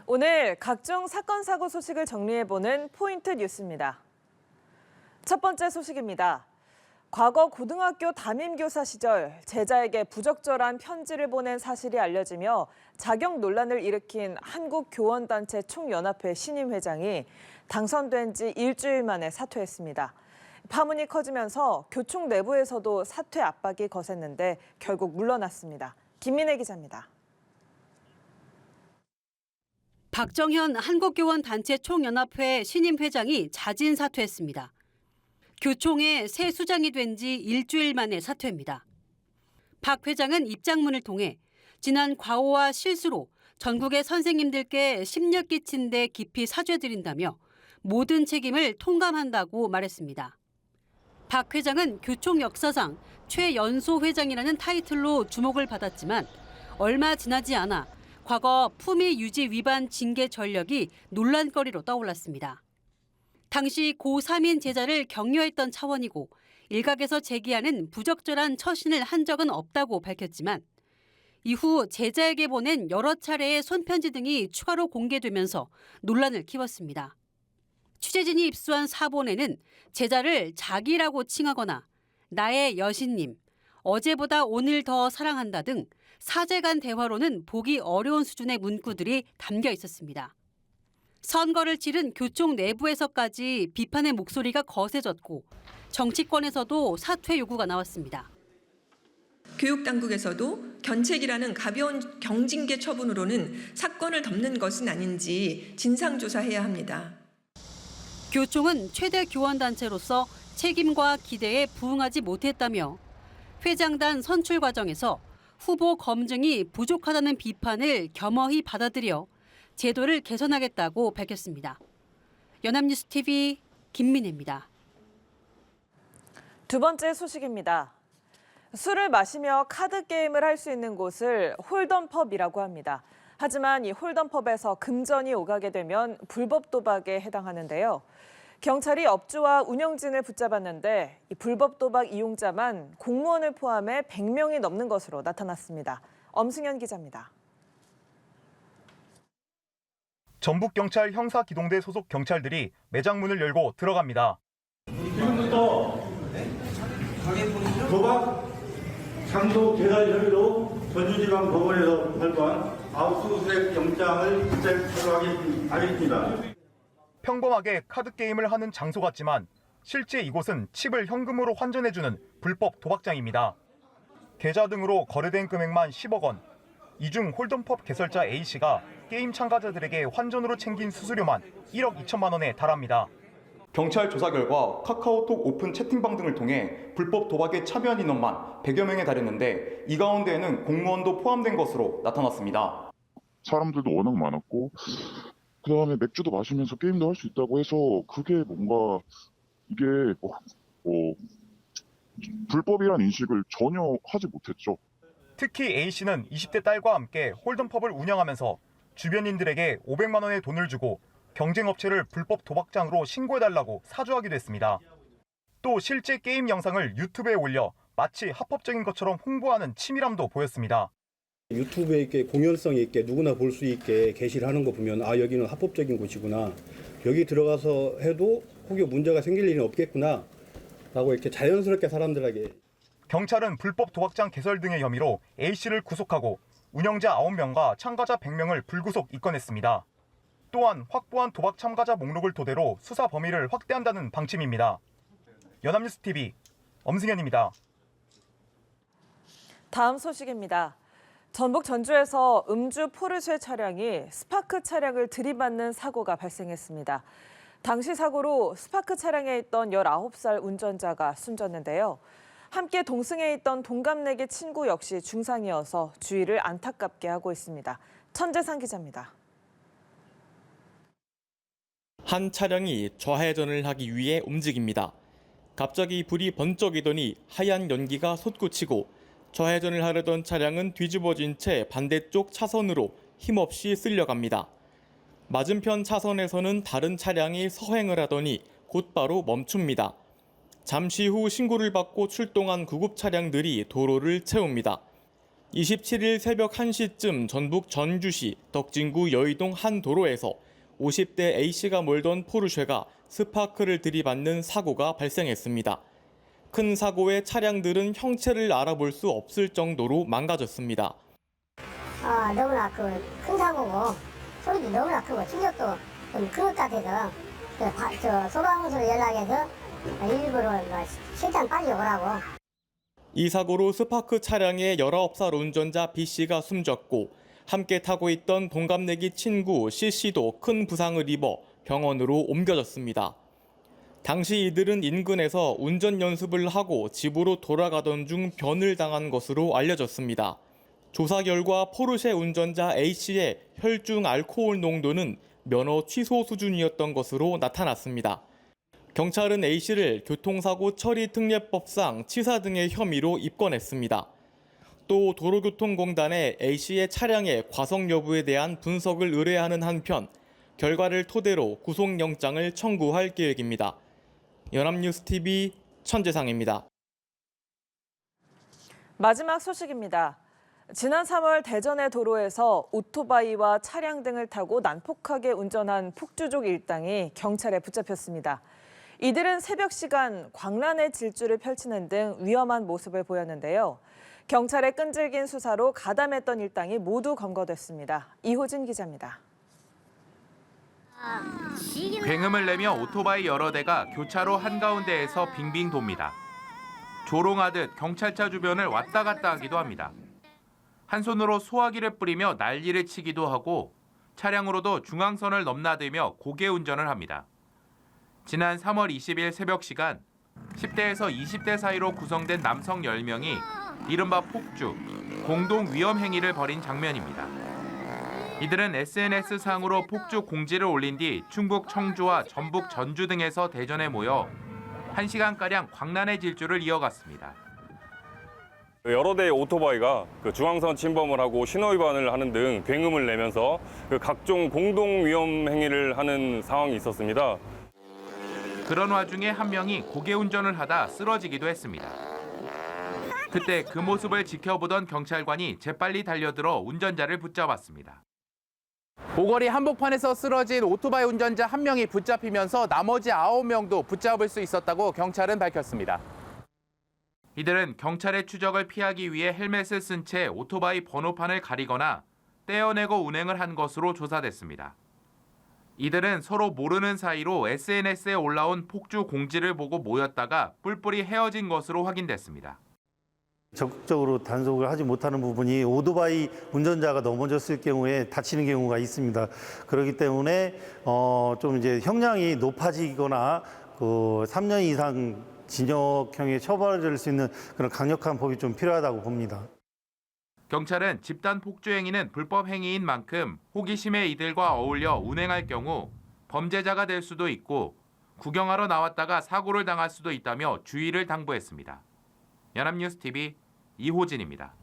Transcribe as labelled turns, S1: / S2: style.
S1: 오늘 각종 사건, 사고 소식을 정리해보는 포인트 뉴스입니다. 첫 번째 소식입니다. 과거 고등학교 담임교사 시절 제자에게 부적절한 편지를 보낸 사실이 알려지며 자격 논란을 일으킨 한국교원단체 총연합회 신임 회장이 당선된 지 일주일 만에 사퇴했습니다. 파문이 커지면서 교총 내부에서도 사퇴 압박이 거셌는데 결국 물러났습니다. 김민혜 기자입니다.
S2: 박정현 한국교원단체 총연합회 신임 회장이 자진 사퇴했습니다. 교총의 새 수장이 된 지 일주일 만에 사퇴입니다. 박 회장은 입장문을 통해 지난 과오와 실수로 전국의 선생님들께 심려 끼친 데 깊이 사죄드린다며 모든 책임을 통감한다고 말했습니다. 박 회장은 교총 역사상 최연소 회장이라는 타이틀로 주목을 받았지만 얼마 지나지 않아 과거 품위 유지 위반 징계 전력이 논란거리로 떠올랐습니다. 당시 고3인 제자를 격려했던 차원이고 일각에서 제기하는 부적절한 처신을 한 적은 없다고 밝혔지만 이후 제자에게 보낸 여러 차례의 손편지 등이 추가로 공개되면서 논란을 키웠습니다. 취재진이 입수한 사본에는 제자를 자기라고 칭하거나 나의 여신님, 어제보다 오늘 더 사랑한다 등 사제 간 대화로는 보기 어려운 수준의 문구들이 담겨 있었습니다. 선거를 치른 교총 내부에서까지 비판의 목소리가 거세졌고 정치권에서도 사퇴 요구가 나왔습니다.
S3: 교육당국에서도 견책이라는 가벼운 경징계 처분으로는 사건을 덮는 것은 아닌지 진상조사해야 합니다.
S2: 교총은 최대 교원단체로서 책임과 기대에 부응하지 못했다며 회장단 선출 과정에서 후보 검증이 부족하다는 비판을 겸허히 받아들여 제도를 개선하겠다고 밝혔습니다. 연합뉴스 TV 김민혜입니다.
S1: 두 번째 소식입니다. 술을 마시며 카드 게임을 할 수 있는 곳을 홀덤펍이라고 합니다. 하지만 이 홀덤펍에서 금전이 오가게 되면 불법 도박에 해당하는데요. 경찰이 업주와 운영진을 붙잡았는데 이 불법 도박 이용자만 공무원을 포함해 100명이 넘는 것으로 나타났습니다. 엄승현 기자입니다.
S4: 전북경찰 형사기동대 소속 경찰들이 매장 문을 열고 들어갑니다.
S5: 지금부터 도박 장소 개설 혐의로 전주지방법원에서 발부한 압수수색 영장을 발부하겠습니다.
S4: 평범하게 카드게임을 하는 장소 같지만 실제 이곳은 칩을 현금으로 환전해주는 불법 도박장입니다. 계좌 등으로 거래된 금액만 10억 원. 이 중 홀덤펍 개설자 A씨가 게임 참가자들에게 환전으로 챙긴 수수료만 1억 2천만 원에 달합니다.
S6: 경찰 조사 결과 카카오톡 오픈 채팅방 등을 통해 불법 도박에 참여한 인원만 100여 명에 달했는데 이 가운데에는 공무원도 포함된 것으로 나타났습니다.
S7: 사람들도 워낙 많았고 그다음에 맥주도 마시면서 게임도 할 수 있다고 해서 그게 뭔가 이게 불법이란 인식을 전혀 하지 못했죠.
S4: 특히 A씨는 20대 딸과 함께 홀덤펍을 운영하면서 주변인들에게 500만 원의 돈을 주고 경쟁업체를 불법 도박장으로 신고해달라고 사주하기도 했습니다. 또 실제 게임 영상을 유튜브에 올려 마치 합법적인 것처럼 홍보하는 치밀함도 보였습니다.
S8: 유튜브에 이렇게 공연성 있게 누구나 볼 수 있게 게시를 하는 거 보면 아 여기는 합법적인 곳이구나. 여기 들어가서 해도 혹여 문제가 생길 일은 없겠구나 라고 이렇게 자연스럽게 사람들에게.
S4: 경찰은 불법 도박장 개설 등의 혐의로 A씨를 구속하고 운영자 9명과 참가자 100명을 불구속 입건했습니다. 또한 확보한 도박 참가자 목록을 토대로 수사 범위를 확대한다는 방침입니다. 연합뉴스 TV 엄승현입니다.
S1: 다음 소식입니다. 전북 전주에서 음주 포르쉐 차량이 스파크 차량을 들이받는 사고가 발생했습니다. 당시 사고로 스파크 차량에 있던 19살 운전자가 숨졌는데요. 함께 동승에 있던 동갑내기 친구 역시 중상이어서 주의를 안타깝게 하고 있습니다. 천재상 기자입니다.
S9: 한 차량이 좌회전을 하기 위해 움직입니다. 갑자기 불이 번쩍이더니 하얀 연기가 솟구치고 좌회전을 하려던 차량은 뒤집어진 채 반대쪽 차선으로 힘없이 쓸려갑니다. 맞은편 차선에서는 다른 차량이 서행을 하더니 곧바로 멈춥니다. 잠시 후 신고를 받고 출동한 구급 차량들이 도로를 채웁니다. 27일 새벽 1시쯤 전북 전주시 덕진구 여의동 한 도로에서 50대 A씨가 몰던 포르쉐가 스파크를 들이받는 사고가 발생했습니다. 큰 사고에 차량들은 형체를 알아볼 수 없을 정도로 망가졌습니다.
S10: 너무나 큰 사고고 소리도 너무나 크고 충격도 좀 큰 것 같아서 소방서로 연락해서 일부러 최대한 빨리 오라고.
S9: 이 사고로 스파크 차량의 19살 운전자 B씨가 숨졌고 함께 타고 있던 동갑내기 친구 C씨도 큰 부상을 입어 병원으로 옮겨졌습니다. 당시 이들은 인근에서 운전 연습을 하고 집으로 돌아가던 중 변을 당한 것으로 알려졌습니다. 조사 결과 포르쉐 운전자 A씨의 혈중 알코올 농도는 면허 취소 수준이었던 것으로 나타났습니다. 경찰은 A씨를 교통사고 처리 특례법상 치사 등의 혐의로 입건했습니다. 또 도로교통공단에 A씨의 차량의 과속 여부에 대한 분석을 의뢰하는 한편 결과를 토대로 구속영장을 청구할 계획입니다. 연합뉴스TV 천재상입니다.
S1: 마지막 소식입니다. 지난 3월 대전의 도로에서 오토바이와 차량 등을 타고 난폭하게 운전한 폭주족 일당이 경찰에 붙잡혔습니다. 이들은 새벽 시간 광란의 질주를 펼치는 등 위험한 모습을 보였는데요. 경찰의 끈질긴 수사로 가담했던 일당이 모두 검거됐습니다. 이호진 기자입니다.
S11: 굉음을 내며 오토바이 여러 대가 교차로 한가운데에서 빙빙 돕니다. 조롱하듯 경찰차 주변을 왔다 갔다 하기도 합니다. 한 손으로 소화기를 뿌리며 난리를 치기도 하고 차량으로도 중앙선을 넘나들며 고개 운전을 합니다. 지난 3월 20일 새벽 시간 10대에서 20대 사이로 구성된 남성 10명이 이른바 폭주, 공동 위험 행위를 벌인 장면입니다. 이들은 SNS상으로 폭주 공지를 올린 뒤 충북 청주와 전북 전주 등에서 대전에 모여 1시간가량 광란의 질주를 이어갔습니다.
S12: 여러 대의 오토바이가 중앙선 침범을 하고 신호 위반을 하는 등 굉음을 내면서 각종 공동 위험 행위를 하는 상황이 있었습니다.
S11: 그런 와중에 한 명이 고개 운전을 하다 쓰러지기도 했습니다. 그때 그 모습을 지켜보던 경찰관이 재빨리 달려들어 운전자를 붙잡았습니다.
S13: 오거리 한복판에서 쓰러진 오토바이 운전자 한 명이 붙잡히면서 나머지 9명도 붙잡을 수 있었다고 경찰은 밝혔습니다.
S11: 이들은 경찰의 추적을 피하기 위해 헬멧을 쓴 채 오토바이 번호판을 가리거나 떼어내고 운행을 한 것으로 조사됐습니다. 이들은 서로 모르는 사이로 SNS에 올라온 폭주 공지를 보고 모였다가 뿔뿔이 헤어진 것으로 확인됐습니다.
S5: 적극적으로 단속을 하지 못하는 부분이 오토바이 운전자가 넘어졌을 경우에 다치는 경우가 있습니다. 그렇기 때문에 좀 이제 형량이 높아지거나 3년 이상 징역형에 처벌될 수 있는 그런 강력한 법이 좀 필요하다고 봅니다.
S11: 경찰은 집단 폭주 행위는 불법 행위인 만큼 호기심에 이들과 어울려 운행할 경우 범죄자가 될 수도 있고 구경하러 나왔다가 사고를 당할 수도 있다며 주의를 당부했습니다. 연합뉴스TV 이호진입니다.